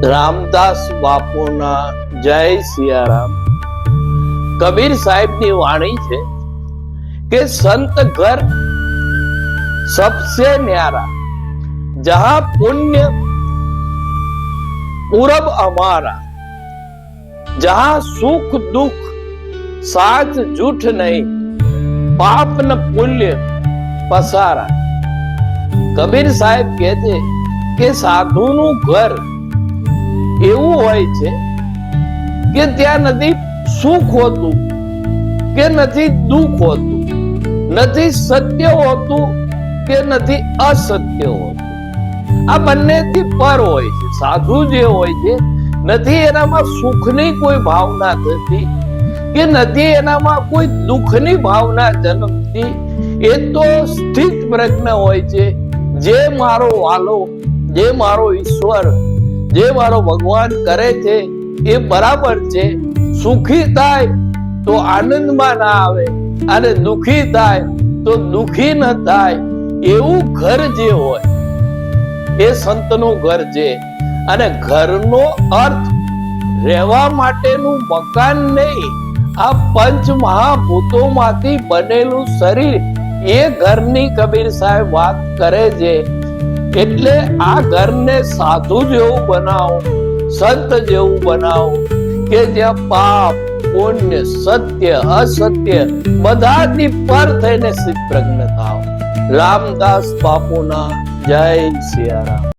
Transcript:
રામદાસ બાપુના જય સિયારામ. કબીર સાહેબની વાણી છે કે સંત ઘર सबसे न्यारा, जहां पुण्य पूरब हमारा, जहां सुख दुख साथ झूठ नहीं, पाप न पुण्य पसारा. કબીર સાહેબ કહે છે કે સાધુનું ઘર એવું હોય છે કે ત્યાં નથી સુખ હોતું કે નથી દુઃખ હોતું, નથી સત્ય હોતું કે નથી અસત્ય હોતું. આ બંનેથી પર હોય છે. સાધુ જે હોય છે નથી એનામાં સુખની કોઈ ભાવના થતી કે નથી એનામાં કોઈ દુઃખની ભાવના જન્મતી. એ તો સ્થિત પ્રજ્ઞ હોય છે. જે મારો વાલો, જે મારો ઈશ્વર, જે મારો ભગવાન કરે છે એ બરાબર છે. સુખી થાય તો આનંદમાં ના આવે અને દુઃખી થાય તો દુઃખી ન થાય. એવું ઘર જે હોય એ સંતનું ઘર છે. અને ઘરનો અર્થ રહેવા માટેનું મકાન નહીં, આ પંચ મહાભૂતોમાંથી બનેલું શરીર, એ ઘરની કબીર સાહેબ વાત કરે છે. એટલે આ ઘરને સાધુ જેવું બનાવો, સંત જેવું બનાવો કે જ્યાં પાપ પુણ્ય સત્ય અસત્ય બધાથી પર થઈને સ્થિત પ્રજ્ઞ થાવ. રામદાસ બાપુના જય સિયારામ.